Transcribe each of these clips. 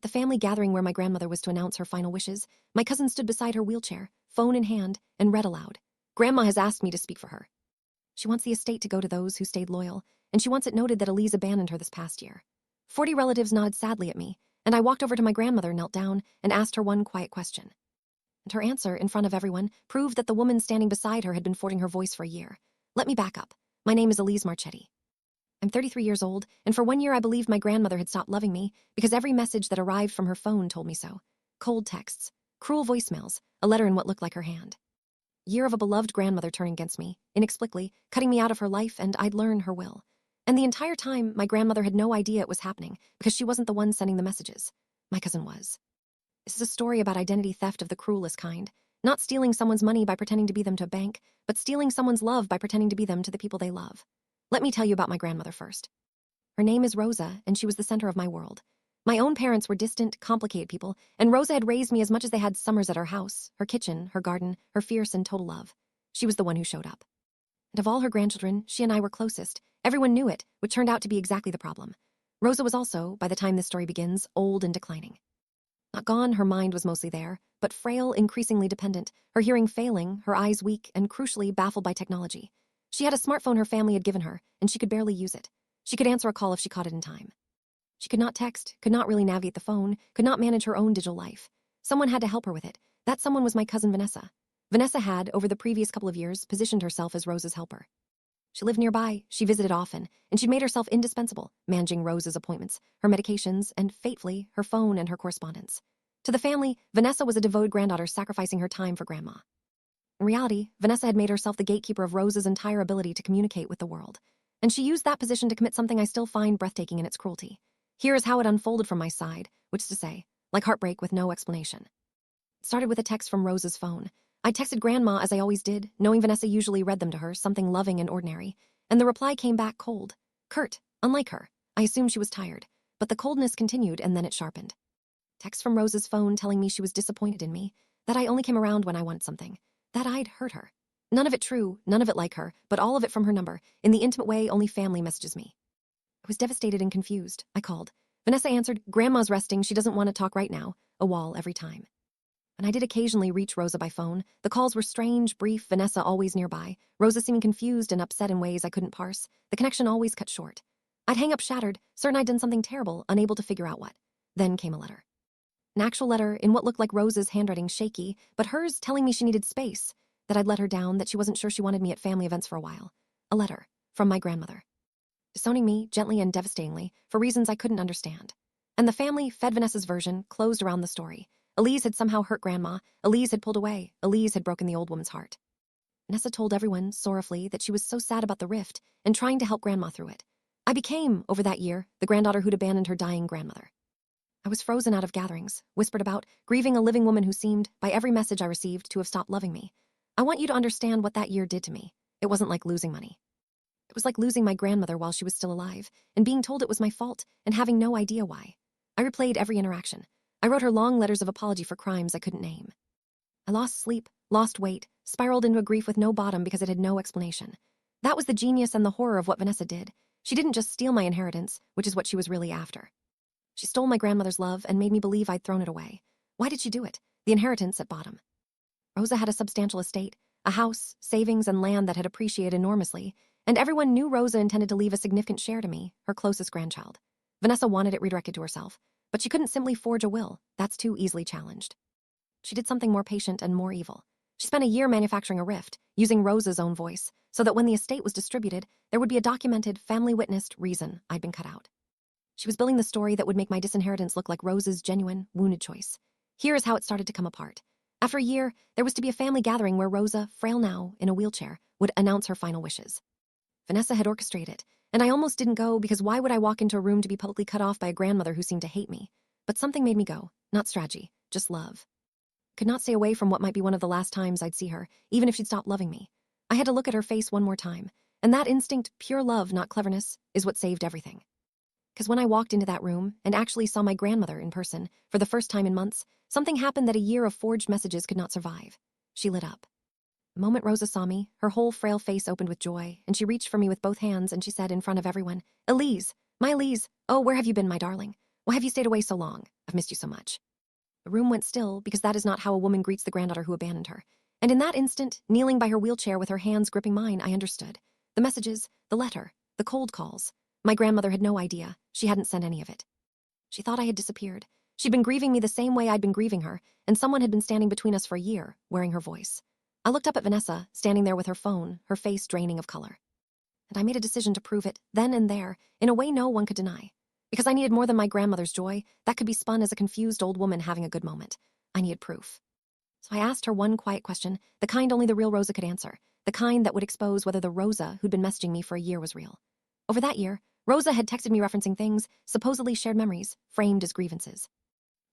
the family gathering where my grandmother was to announce her final wishes, my cousin stood beside her wheelchair, phone in hand, and read aloud. Grandma has asked me to speak for her. She wants the estate to go to those who stayed loyal, and she wants it noted that Elise abandoned her this past year. 40 relatives nodded sadly at me, and I walked over to my grandmother, knelt down, and asked her one quiet question. And her answer, in front of everyone, proved that the woman standing beside her had been forging her voice for a year. Let me back up. My name is Elise Marchetti. I'm 33 years old, and for 1 year I believed my grandmother had stopped loving me because every message that arrived from her phone told me so. Cold texts, cruel voicemails, a letter in what looked like her hand. Year of a beloved grandmother turning against me, inexplicably, cutting me out of her life, and I'd learn her will. And the entire time, my grandmother had no idea it was happening because she wasn't the one sending the messages. My cousin was. This is a story about identity theft of the cruelest kind. Not stealing someone's money by pretending to be them to a bank, but stealing someone's love by pretending to be them to the people they love. Let me tell you about my grandmother first. Her name is Rosa, and she was the center of my world. My own parents were distant, complicated people, and Rosa had raised me as much as they had summers at her house, her kitchen, her garden, her fierce and total love. She was the one who showed up. And of all her grandchildren, she and I were closest. Everyone knew it, which turned out to be exactly the problem. Rosa was also, by the time this story begins, old and declining. Not gone, her mind was mostly there, but frail, increasingly dependent, her hearing failing, her eyes weak, and crucially baffled by technology. She had a smartphone her family had given her, and she could barely use it. She could answer a call if she caught it in time. She could not text, could not really navigate the phone, could not manage her own digital life. Someone had to help her with it. That someone was my cousin Vanessa. Vanessa had, over the previous couple of years, positioned herself as Rosa's helper. She lived nearby, she visited often, and she'd made herself indispensable, managing Rosa's appointments, her medications, and, fatefully, her phone and her correspondence. To the family, Vanessa was a devoted granddaughter sacrificing her time for Grandma. In reality, Vanessa had made herself the gatekeeper of Rosa's entire ability to communicate with the world. And she used that position to commit something I still find breathtaking in its cruelty. Here is how it unfolded from my side, which is to say, like heartbreak with no explanation. It started with a text from Rosa's phone. I texted Grandma as I always did, knowing Vanessa usually read them to her, something loving and ordinary, and the reply came back cold. Curt, unlike her. I assumed she was tired, but the coldness continued and then it sharpened. Text from Rosa's phone telling me she was disappointed in me, that I only came around when I wanted something, that I'd hurt her. None of it true, none of it like her, but all of it from her number, in the intimate way only family messages me. I was devastated and confused. I called. Vanessa answered, Grandma's resting, she doesn't want to talk right now, a wall every time. When I did occasionally reach Rosa by phone, the calls were strange, brief, Vanessa always nearby, Rosa seeming confused and upset in ways I couldn't parse, the connection always cut short. I'd hang up shattered, certain I'd done something terrible, unable to figure out what. Then came a letter. An actual letter in what looked like Rosa's handwriting, shaky, but hers telling me she needed space, that I'd let her down, that she wasn't sure she wanted me at family events for a while. A letter from my grandmother. Disowning me, gently and devastatingly, for reasons I couldn't understand. And the family fed Vanessa's version, closed around the story. Elise had somehow hurt Grandma, Elise had pulled away, Elise had broken the old woman's heart. Vanessa told everyone, sorrowfully, that she was so sad about the rift and trying to help Grandma through it. I became, over that year, the granddaughter who'd abandoned her dying grandmother. I was frozen out of gatherings, whispered about, grieving a living woman who seemed, by every message I received, to have stopped loving me. I want you to understand what that year did to me. It wasn't like losing money. It was like losing my grandmother while she was still alive, and being told it was my fault, and having no idea why. I replayed every interaction. I wrote her long letters of apology for crimes I couldn't name. I lost sleep, lost weight, spiraled into a grief with no bottom because it had no explanation. That was the genius and the horror of what Vanessa did. She didn't just steal my inheritance, which is what she was really after. She stole my grandmother's love and made me believe I'd thrown it away. Why did she do it? The inheritance at bottom. Rosa had a substantial estate, a house, savings, and land that had appreciated enormously, and everyone knew Rosa intended to leave a significant share to me, her closest grandchild. Vanessa wanted it redirected to herself, but she couldn't simply forge a will. That's too easily challenged. She did something more patient and more evil. She spent a year manufacturing a rift, using Rosa's own voice, so that when the estate was distributed, there would be a documented, family-witnessed reason I'd been cut out. She was building the story that would make my disinheritance look like Rosa's genuine, wounded choice. Here is how it started to come apart. After a year, there was to be a family gathering where Rosa, frail now, in a wheelchair, would announce her final wishes. Vanessa had orchestrated it, and I almost didn't go because why would I walk into a room to be publicly cut off by a grandmother who seemed to hate me? But something made me go, not strategy, just love. Could not stay away from what might be one of the last times I'd see her, even if she'd stopped loving me. I had to look at her face one more time, and that instinct, pure love, not cleverness, is what saved everything. Because when I walked into that room and actually saw my grandmother in person, for the first time in months, something happened that a year of forged messages could not survive. She lit up. The moment Rosa saw me, her whole frail face opened with joy, and she reached for me with both hands and she said in front of everyone, Elise, my Elise, oh, where have you been, my darling? Why have you stayed away so long? I've missed you so much." The room went still because that is not how a woman greets the granddaughter who abandoned her. And in that instant, kneeling by her wheelchair with her hands gripping mine, I understood. The messages, the letter, the cold calls. My grandmother had no idea. She hadn't sent any of it. She thought I had disappeared. She'd been grieving me the same way I'd been grieving her, and someone had been standing between us for a year, wearing her voice. I looked up at Vanessa, standing there with her phone, her face draining of color. And I made a decision to prove it, then and there, in a way no one could deny. Because I needed more than my grandmother's joy, that could be spun as a confused old woman having a good moment. I needed proof. So I asked her one quiet question, the kind only the real Rosa could answer, the kind that would expose whether the Rosa who'd been messaging me for a year was real. Over that year, Rosa had texted me referencing things, supposedly shared memories, framed as grievances.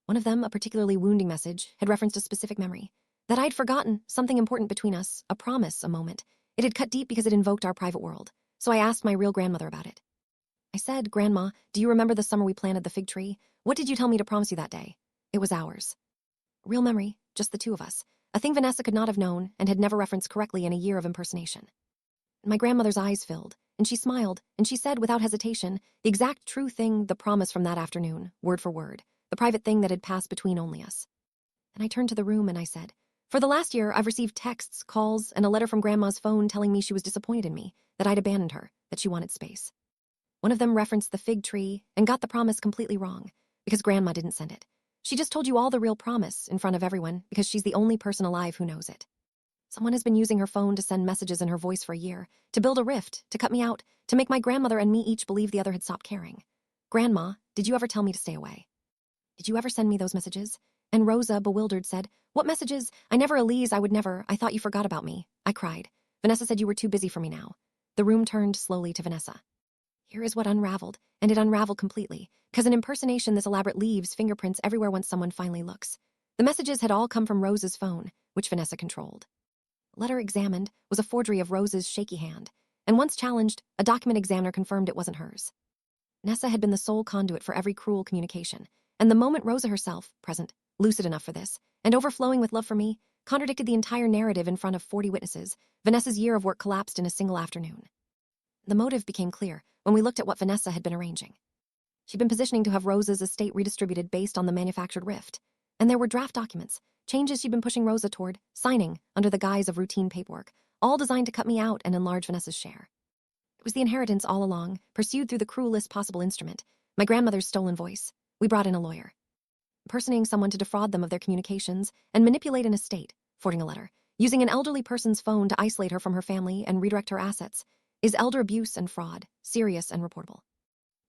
One of them, a particularly wounding message, had referenced a specific memory. That I'd forgotten, something important between us, a promise, a moment. It had cut deep because it invoked our private world. So I asked my real grandmother about it. I said, "Grandma, do you remember the summer we planted the fig tree? What did you tell me to promise you that day?" It was ours. Real memory, just the two of us. A thing Vanessa could not have known and had never referenced correctly in a year of impersonation. My grandmother's eyes filled, and she smiled, and she said without hesitation, the exact true thing, the promise from that afternoon, word for word, the private thing that had passed between only us. And I turned to the room and I said, "For the last year, I've received texts, calls, and a letter from Grandma's phone telling me she was disappointed in me, that I'd abandoned her, that she wanted space." One of them referenced the fig tree and got the promise completely wrong, because Grandma didn't send it. She just told you all the real promise in front of everyone because she's the only person alive who knows it. Someone has been using her phone to send messages in her voice for a year, to build a rift, to cut me out, to make my grandmother and me each believe the other had stopped caring. Grandma, did you ever tell me to stay away? Did you ever send me those messages? And Rosa, bewildered, said, "What messages? I never, Elise, I would never. I thought you forgot about me." I cried. Vanessa said you were too busy for me now. The room turned slowly to Vanessa. Here is what unraveled, and it unraveled completely, because an impersonation this elaborate leaves fingerprints everywhere once someone finally looks. The messages had all come from Rosa's phone, which Vanessa controlled. The letter examined was a forgery of Rosa's shaky hand, and once challenged, a document examiner confirmed it wasn't hers. Vanessa had been the sole conduit for every cruel communication, and the moment Rosa herself, present, lucid enough for this, and overflowing with love for me, contradicted the entire narrative in front of 40 witnesses, Vanessa's year of work collapsed in a single afternoon. The motive became clear when we looked at what Vanessa had been arranging. She'd been positioning to have Rosa's estate redistributed based on the manufactured rift, and there were draft documents, changes she'd been pushing Rosa toward, signing under the guise of routine paperwork, all designed to cut me out and enlarge Vanessa's share. It was the inheritance all along, pursued through the cruelest possible instrument, my grandmother's stolen voice. We brought in a lawyer, impersonating someone to defraud them of their communications and manipulate an estate, forging a letter, using an elderly person's phone to isolate her from her family and redirect her assets, is elder abuse and fraud, serious and reportable.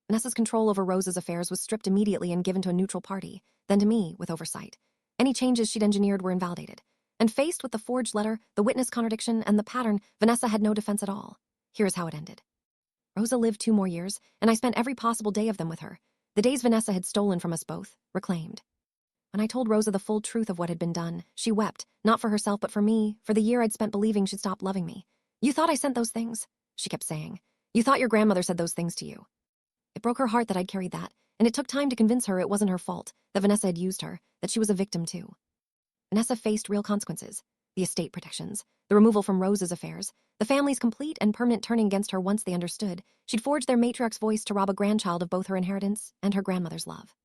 Vanessa's control over Rosa's affairs was stripped immediately and given to a neutral party, then to me with oversight. Any changes she'd engineered were invalidated. And faced with the forged letter, the witness contradiction, and the pattern, Vanessa had no defense at all. Here is how it ended. Rosa lived 2 more years, and I spent every possible day of them with her. The days Vanessa had stolen from us both, reclaimed. When I told Rosa the full truth of what had been done, she wept, not for herself but for me, for the year I'd spent believing she'd stopped loving me. "You thought I sent those things?" she kept saying. "You thought your grandmother said those things to you." It broke her heart that I'd carried that, and it took time to convince her it wasn't her fault, that Vanessa had used her, that she was a victim too. Vanessa faced real consequences. The estate protections, the removal from Rosa's affairs, the family's complete and permanent turning against her once they understood she'd forged their matriarch's voice to rob a grandchild of both her inheritance and her grandmother's love.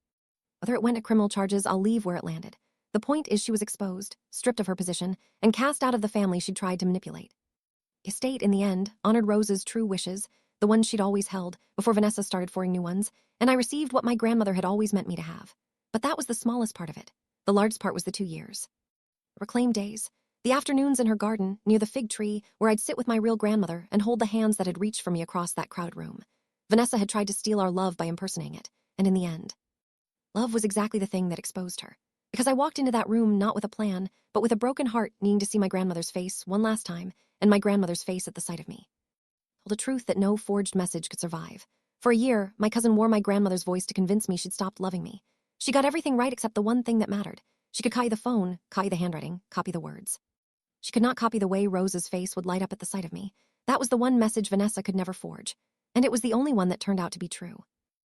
Whether it went to criminal charges, I'll leave where it landed. The point is she was exposed, stripped of her position, and cast out of the family she'd tried to manipulate. The estate, in the end, honored Rosa's true wishes, the ones she'd always held, before Vanessa started forging new ones, and I received what my grandmother had always meant me to have. But that was the smallest part of it. The largest part was the 2 years. Reclaimed days. The afternoons in her garden, near the fig tree, where I'd sit with my real grandmother and hold the hands that had reached for me across that crowded room. Vanessa had tried to steal our love by impersonating it, and in the end, love was exactly the thing that exposed her. Because I walked into that room not with a plan, but with a broken heart, needing to see my grandmother's face one last time, and my grandmother's face at the sight of me. Told a truth that no forged message could survive. For a year, my cousin wore my grandmother's voice to convince me she'd stopped loving me. She got everything right except the one thing that mattered. She could copy the phone, copy the handwriting, copy the words. She could not copy the way Rosa's face would light up at the sight of me. That was the one message Vanessa could never forge. And it was the only one that turned out to be true.